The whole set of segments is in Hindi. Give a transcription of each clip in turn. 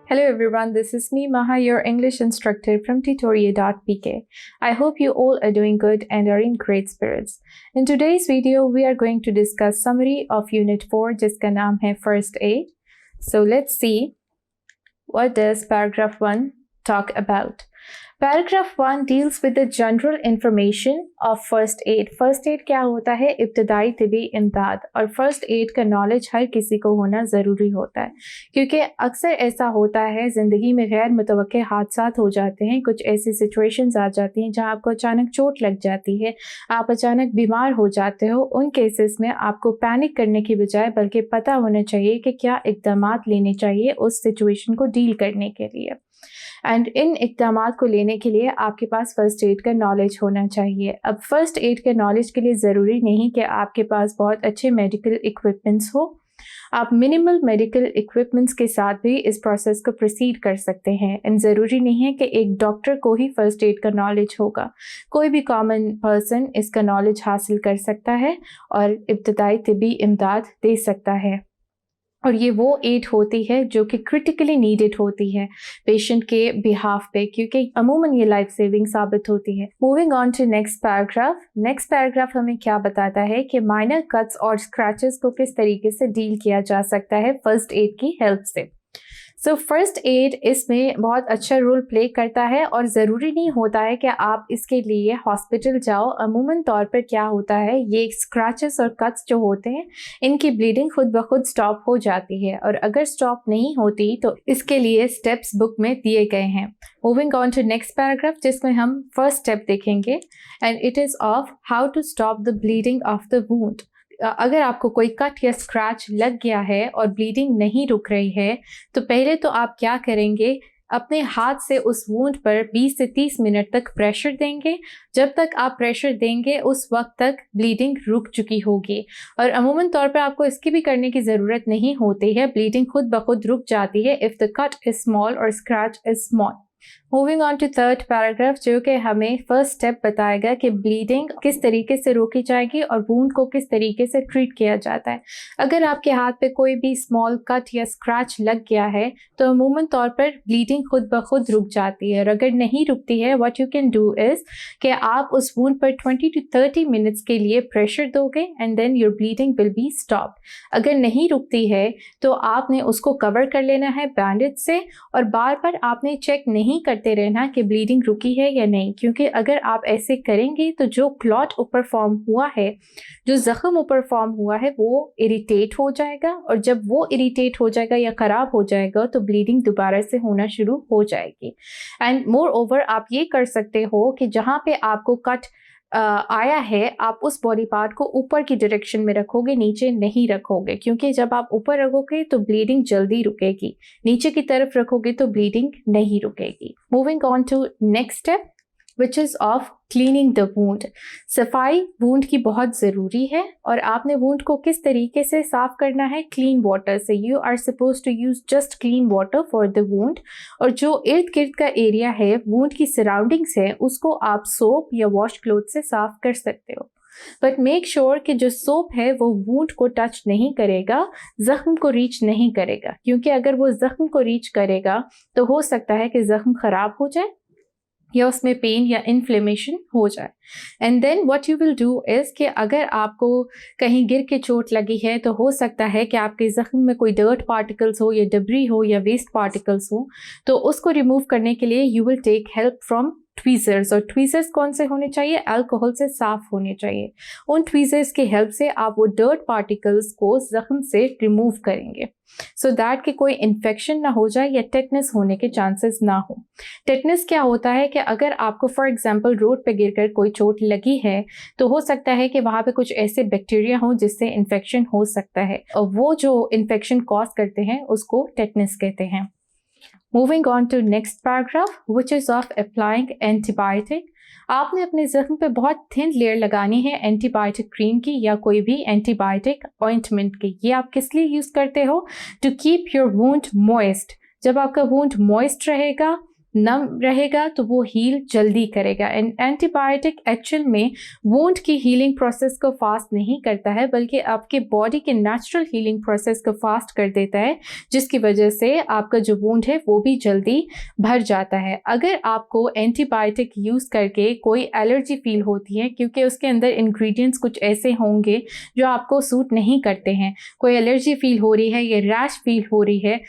Hello everyone, this is me Maha, your English instructor from Tutoria.pk. I hope you all are doing good and are in great spirits. In today's video, we are going to discuss summary of Unit 4 जिसका नाम है First Aid. So let's see what does paragraph 1 talk about. Paragraph 1 deals with the general information of first aid. First aid क्या होता है? इब्तदाई तिबी इमदाद। और फर्स्ट एड का नॉलेज हर किसी को होना ज़रूरी होता है, क्योंकि अक्सर ऐसा होता है ज़िंदगी में गैर मुतवक्के हादसात हो जाते हैं। कुछ ऐसी सिचुएशंस आ जाती हैं जहां आपको अचानक चोट लग जाती है, आप अचानक बीमार हो जाते हो। उन केसेस में आपको पैनिक करने की बजाय बल्कि पता होना चाहिए कि क्या इक़दामात लेने चाहिए उस सिचुएशन को डील करने के लिए। एंड इन इक़दामात को लेने के लिए आपके पास फ़र्स्ट एड का नॉलेज होना चाहिए। अब फ़र्स्ट एड के नॉलेज के लिए ज़रूरी नहीं कि आपके पास बहुत अच्छे मेडिकल इक्विपमेंट्स हो। आप मिनिमल मेडिकल इक्विपमेंट्स के साथ भी इस प्रोसेस को प्रोसीड कर सकते हैं। एंड ज़रूरी नहीं है कि एक डॉक्टर को ही फ़र्स्ट एड का नॉलेज होगा, कोई भी कॉमन पर्सन इसका नॉलेज हासिल कर सकता है और इब्तदाई तिबी इमदाद दे सकता है। और ये वो एड होती है जो कि क्रिटिकली नीडेड होती है पेशेंट के बिहाफ पे, क्योंकि अमूमन ये लाइफ सेविंग साबित होती है। Moving on to next paragraph. Next paragraph हमें क्या बताता है कि माइनर कट्स और स्क्रैचेस को किस तरीके से डील किया जा सकता है फर्स्ट एड की हेल्प से। सो फर्स्ट एड इसमें बहुत अच्छा रोल प्ले करता है और ज़रूरी नहीं होता है कि आप इसके लिए हॉस्पिटल जाओ। अमूमन तौर पर क्या होता है, ये स्क्रैचेस और कट्स जो होते हैं इनकी ब्लीडिंग खुद ब खुद स्टॉप हो जाती है, और अगर स्टॉप नहीं होती तो इसके लिए स्टेप्स बुक में दिए गए हैं। Moving on to next paragraph जिसमें हम फर्स्ट स्टेप देखेंगे, and it is of how to stop the bleeding of the wound. अगर आपको कोई कट या स्क्रैच लग गया है और ब्लीडिंग नहीं रुक रही है तो पहले तो आप क्या करेंगे, अपने हाथ से उस वूंड पर 20 से 30 मिनट तक प्रेशर देंगे। जब तक आप प्रेशर देंगे उस वक्त तक ब्लीडिंग रुक चुकी होगी। और अमूमन तौर पर आपको इसकी भी करने की ज़रूरत नहीं होती है, ब्लीडिंग खुद ब खुद रुक जाती है if the cut is small और scratch is small. Moving on to third paragraph जो कि हमें फर्स्ट स्टेप बताएगा कि ब्लीडिंग किस तरीके से रोकी जाएगी और वूंड को किस तरीके से ट्रीट किया जाता है। अगर आपके हाथ पे कोई भी स्मॉल कट या स्क्रैच लग गया है तो अमूमन तौर पर ब्लीडिंग खुद ब खुद रुक जाती है, और अगर नहीं रुकती है what you can do is कि आप उस वूंड पर 20 to 30 मिनट्स के लिए प्रेशर दोगे and then your bleeding will be stop. अगर नहीं रुकती है तो आपने उसको कवर कर लेना है बैंडेज से, और बार बार आपने चेक नहीं करते रहना कि ब्लीडिंग रुकी है या नहीं, क्योंकि अगर आप ऐसे करेंगे तो जो क्लॉट ऊपर फॉर्म हुआ है, जो जख्म ऊपर फॉर्म हुआ है वो इरिटेट हो जाएगा, और जब वो इरिटेट हो जाएगा या ख़राब हो जाएगा तो ब्लीडिंग दोबारा से होना शुरू हो जाएगी। एंड मोर ओवर आप ये कर सकते हो कि जहाँ पे आपको कट आया है आप उस बॉडी पार्ट को ऊपर की डायरेक्शन में रखोगे, नीचे नहीं रखोगे, क्योंकि जब आप ऊपर रखोगे तो ब्लीडिंग जल्दी रुकेगी, नीचे की तरफ रखोगे तो ब्लीडिंग नहीं रुकेगी। Moving on to next step which is of cleaning the wound. सफाई वूंड की बहुत ज़रूरी है, और आपने वूंड को किस तरीके से साफ़ करना है, क्लीन वाटर से। You are suppose to use just clean water for the wound, और जो इर्द गिर्द का एरिया है वूंड की सराउंडिंग्स है उसको आप सोप या वॉश क्लोथ से साफ़ कर सकते हो। बट मेक श्योर कि जो सोप है वो वूंड को टच नहीं करेगा, ज़ख्म को रीच नहीं करेगा, क्योंकि अगर वो ज़ख्म को रीच करेगा तो हो सकता है कि ज़ख्म ख़राब हो जाए या उसमें पेन या इन्फ्लेमेशन हो जाए। And then what you will do is कि अगर आपको कहीं गिर के चोट लगी है तो हो सकता है कि आपके ज़ख्म में कोई डर्ट पार्टिकल्स हो या डब्री हो या वेस्ट पार्टिकल्स हो, तो उसको रिमूव करने के लिए you will take help from tweezers. और ट्वीज़र्स कौन से होने चाहिए, अल्कोहल से साफ़ होने चाहिए। उन ट्वीज़र्स की हेल्प से आप वो डर्ट पार्टिकल्स को ज़ख्म से रिमूव करेंगे सो दैट कि कोई इन्फेक्शन ना हो जाए या टेटनस होने के चांसेस ना हो। टेटनस क्या होता है कि अगर आपको फॉर एग्जांपल रोड पे गिरकर कोई चोट लगी है तो हो सकता है कि वहाँ पे कुछ ऐसे बैक्टीरिया हों जिससे इन्फेक्शन हो सकता है, और वो जो इन्फेक्शन कॉज करते हैं उसको टेटनस कहते हैं। Moving on to next paragraph which is of applying antibiotic. आपने अपने ज़ख्म पे बहुत थिन लेयर लगानी है एंटीबायोटिक क्रीम की या कोई भी एंटीबायोटिक ऑइंटमेंट की। ये आप किस लिए यूज़ करते हो, to keep your wound moist. जब आपका वूंड मॉइस्ट रहेगा नम रहेगा तो वो हील जल्दी करेगा। एंड एंटीबायोटिक एक्चुअल में वुंड की हीलिंग प्रोसेस को फास्ट नहीं करता है, बल्कि आपके बॉडी के नेचुरल हीलिंग प्रोसेस को फास्ट कर देता है, जिसकी वजह से आपका जो वुंड है वो भी जल्दी भर जाता है। अगर आपको एंटीबायोटिक यूज़ करके कोई एलर्जी फील होती है, क्योंकि उसके अंदर इंग्रेडिएंट्स कुछ ऐसे होंगे जो आपको सूट नहीं करते हैं, कोई एलर्जी फील हो रही है या रैश फील हो रही है,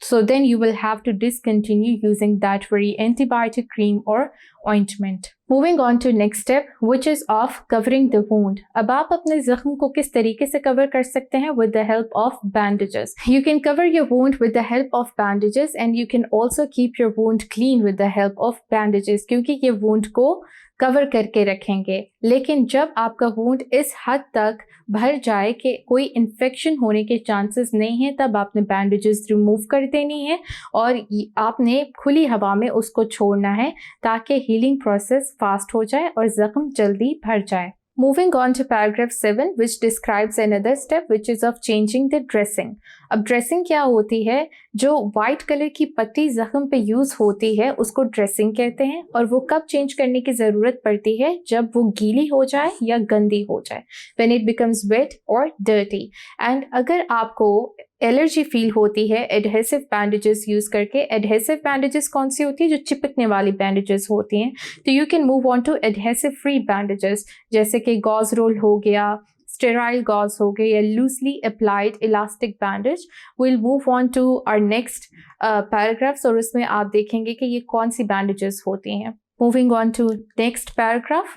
so then you will have to discontinue using that very antibiotic cream or ointment. Moving on to next step, which is of covering the wound. अब आप अपने जख्म को किस तरीके से कवर कर सकते हैं? With the help of bandages. You can cover your wound with the help of bandages and you can also keep your wound clean with the help of bandages, क्योंकि ये wound को कवर करके रखेंगे। लेकिन जब आपका वुंड इस हद तक भर जाए कि कोई इन्फेक्शन होने के चांसेस नहीं है, तब आपने बैंडेजेस रिमूव कर देनी है और आपने खुली हवा में उसको छोड़ना है, ताकि हीलिंग प्रोसेस फास्ट हो जाए और जख्म जल्दी भर जाए। Moving on to paragraph 7, which describes another step, which is of changing the dressing. अब ड्रेसिंग क्या होती है? जो वाइट कलर की पट्टी जख्म पे यूज़ होती है उसको ड्रेसिंग कहते हैं, और वो कब चेंज करने की ज़रूरत पड़ती है? जब वो गीली हो जाए या गंदी हो जाए, when it becomes wet or dirty. And अगर आपको एलर्जी फील होती है एडहेसिव बैंडेजेस यूज़ करके, एडहेसिव बैंडेजेस कौन सी होती है? जो चिपकने वाली बैंडेजेस होती हैं। तो you can move on to adhesive free bandages, जैसे कि गॉज रोल हो गया, स्टेराइल गॉज हो गए, या loosely applied elastic bandage. Will move on to our next paragraphs, और उसमें आप देखेंगे कि ये कौन सी बैंडेजेस होती हैं। Moving on to next paragraph,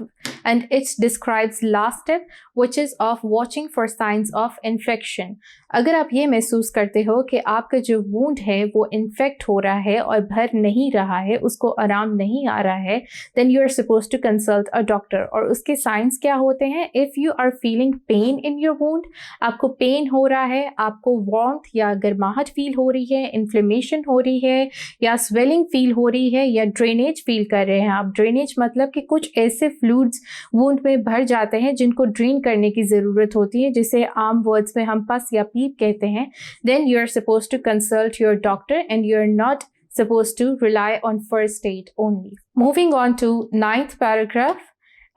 and it describes last step, which is of watching for signs of infection. अगर आप ये महसूस करते हो कि आपका जो वुंड है वो इन्फेक्ट हो रहा है और भर नहीं रहा है, उसको आराम नहीं आ रहा है, then you are supposed to consult a doctor. और उसके साइंस क्या होते हैं? If you are feeling pain in your wound, आपको पेन हो रहा है, आपको वार्मथ या गर्माहट फील हो रही है, इन्फ्लेमेशन हो रही है, या स्वेलिंग फील हो रही है, या ड्रेनेज फील कर रहे हैं आप। ड्रेनेज मतलब कि कुछ ऐसे फ्लूइड्स वुंड में भर जाते हैं जिनको ड्रेन करने की ज़रूरत होती है, जिसे आम वर्ड्स में हम पस या पीप कहते हैं। Then you are suppose to consult your doctor and you are not supposed to rely on first aid only. Moving on to 9th paragraph.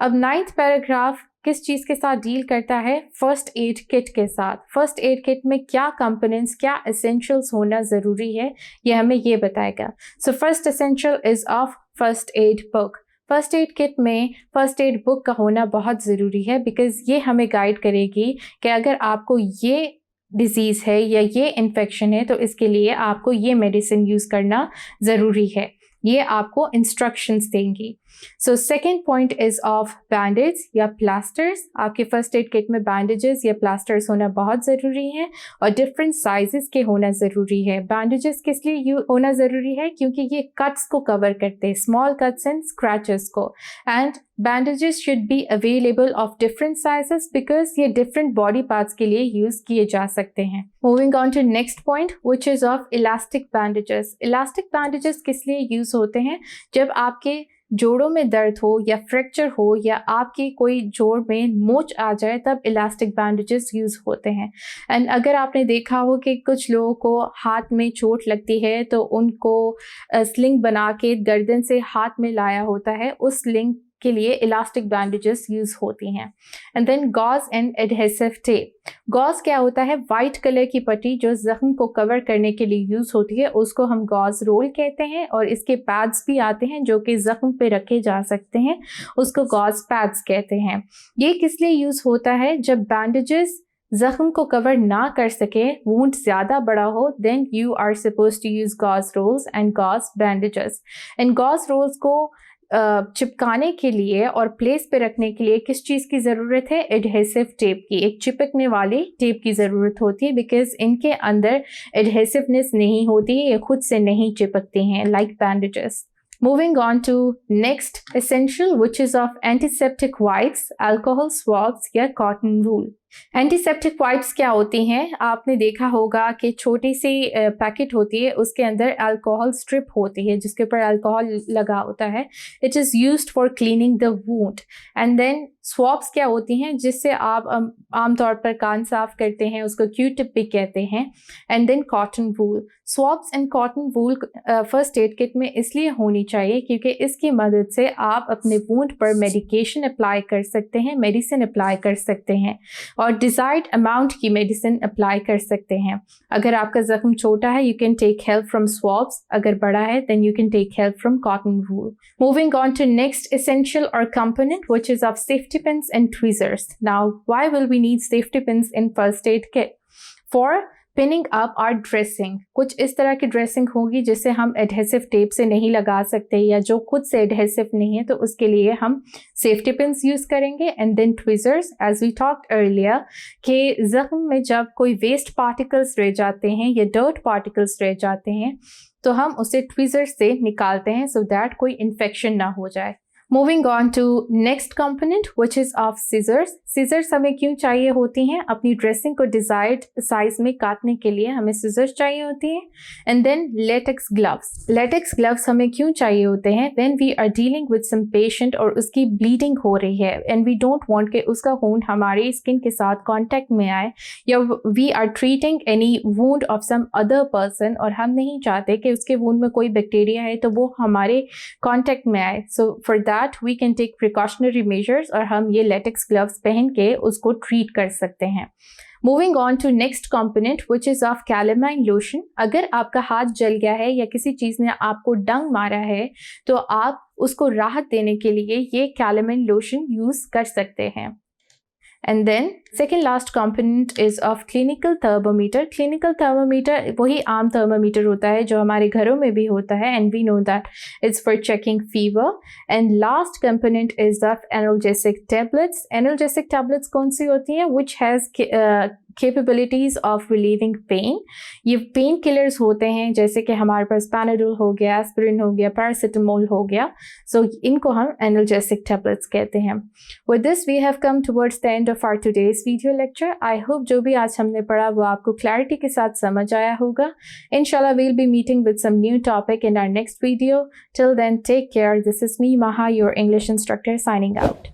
अब 9th paragraph किस चीज़ के साथ डील करता है? फर्स्ट एड किट के साथ। फर्स्ट एड किट में क्या कंपोनेंट्स, क्या एसेंशियल्स होना ज़रूरी है, ये हमें ये बताएगा। So first essential is of first aid book. First aid kit में फर्स्ट एड बुक का होना बहुत ज़रूरी है, बिकॉज़ ये हमें गाइड करेगी कि अगर आपको ये डिजीज़ है या ये इन्फेक्शन है तो इसके लिए आपको ये मेडिसिन यूज़ करना ज़रूरी है। ये आपको इंस्ट्रक्शंस देंगी। So second point is of bandage या प्लास्टर्स। आपके फर्स्ट एड किट में बैंडेजेस या प्लास्टर्स होना बहुत ज़रूरी है, और डिफरेंट साइजेस के होना ज़रूरी है। बैंडेजेस किस लिए होना ज़रूरी है? क्योंकि ये कट्स को कवर करते हैं, स्मॉल कट्स एंड स्क्रैचेस को। And bandages should be available of different sizes because ये different body parts के लिए यूज़ किए जा सकते हैं। Moving on to next point, which is of elastic bandages. Elastic bandages किस लिए यूज़ होते हैं? जब आपके जोड़ों में दर्द हो या फ्रैक्चर हो या आपके कोई जोड़ में मोच आ जाए, तब इलास्टिक बैंडेजेस यूज़ होते हैं। एंड अगर आपने देखा हो कि कुछ लोगों को हाथ में चोट लगती है तो उनको स्लिंग बना के गर्दन से हाथ में लाया होता है, उस स्लिंग के लिए इलास्टिक बैंडेजेस यूज़ होती हैं। And then gauze and adhesive tape. Gauze क्या होता है? वाइट कलर की पट्टी जो जख्म को कवर करने के लिए यूज़ होती है, उसको हम गॉज रोल कहते हैं, और इसके पैड्स भी आते हैं जो कि जख्म पे रखे जा सकते हैं, उसको गॉज पैड्स कहते हैं। ये किस लिए यूज़ होता है? जब बैंडेजेस जख्म को कवर ना कर सके, वुंड ज़्यादा बड़ा हो, then you are suppose to use gauze rolls and gauze bandages. And gauze rolls को चिपकाने के लिए और प्लेस पे रखने के लिए किस चीज़ की ज़रूरत है? एडहेसिव टेप की, एक चिपकने वाली टेप की ज़रूरत होती है, बिकॉज इनके अंदर एडहेसिवनेस नहीं होती है, ये खुद से नहीं चिपकते हैं like bandages. Moving on to next essential, which is of antiseptic wipes, alcohol swabs या cotton wool. एंटीसेप्टिक वाइप्स क्या होती हैं? आपने देखा होगा कि छोटी सी पैकेट होती है, उसके अंदर अल्कोहल स्ट्रिप होती है जिसके ऊपर अल्कोहल लगा होता है. It is used for cleaning the wound. And then swabs क्या होती हैं, जिससे आप आमतौर पर कान साफ करते हैं, उसको क्यू-टिप भी कहते हैं. And then cotton wool. Swabs and cotton wool first aid kit में इसलिए होनी चाहिए क्योंकि इसकी मदद से आप अपने वूंड पर मेडिकेशन अप्लाई कर सकते हैं, मेडिसिन अप्लाई कर सकते हैं और डिज़ायर्ड अमाउंट की मेडिसिन अप्लाई कर सकते हैं. अगर आपका ज़ख्म छोटा है, you can take help from swabs. अगर बड़ा है, then you can take help from cotton wool. Moving on to next essential or component, which is of safety pins and tweezers. Now, why will we need safety pins in first aid kit? For pinning up our dressing. कुछ इस तरह की ड्रेसिंग होगी जिसे हम एडहेसिव टेप से नहीं लगा सकते या जो खुद से एडहेसिव नहीं है, तो उसके लिए हम सेफ्टी पिन्स यूज़ करेंगे. And then tweezers, as we talked earlier, कि ज़ख्म में जब कोई वेस्ट पार्टिकल्स रह जाते हैं या डर्ट पार्टिकल्स रह जाते हैं तो हम उसे ट्विज़र्स से निकालते हैं सो दैट कोई इन्फेक्शन ना हो जाए. Moving on to next component, which is of scissors. Scissors हमें क्यों चाहिए होती हैं? अपनी ड्रेसिंग को डिज़ायर्ड साइज में काटने के लिए हमें scissors चाहिए होती हैं. And then latex gloves. Latex gloves हमें क्यों चाहिए होते हैं? When we are dealing with some patient और उसकी bleeding हो रही है and we don't want कि उसका wound हमारी स्किन के साथ contact में आए, या we are treating any wound of some other person और हम नहीं चाहते कि उसके wound में कोई बैक्टीरिया है तो वो हमारे contact में आए. So for that we can take precautionary measures और हम ये latex gloves पहन के उसको treat कर सकते हैं. Moving on to next component, which is of calamine lotion. अगर आपका हाथ जल गया है या किसी चीज़ ने आपको डंग मारा है तो आप उसको राहत देने के लिए ये calamine lotion यूज़ कर सकते हैं. And then second last component is of clinical thermometer. Clinical thermometer वही आम thermometer होता है जो हमारे घरों में भी होता है and we know that it's for checking fever. And last component is of analgesic tablets. Analgesic tablets कौन सी होती हैं? Which has capabilities of relieving pain. ये पेन किलर्स होते हैं जैसे कि हमारे पास पैनाडोल हो गया, एस्पिरिन हो गया, पैरासिटामोल हो गया. सो इनको हम एनाल्जेसिक टैबलेट्स कहते हैं. With this we have come towards the end of our today's video lecture. I hope जो भी आज हमने पढ़ा वो आपको क्लैरिटी के साथ समझ आया होगा. Inshallah we'll be meeting with some new topic in our next video. Till then, take care. This is me, Maha, your English instructor, signing out.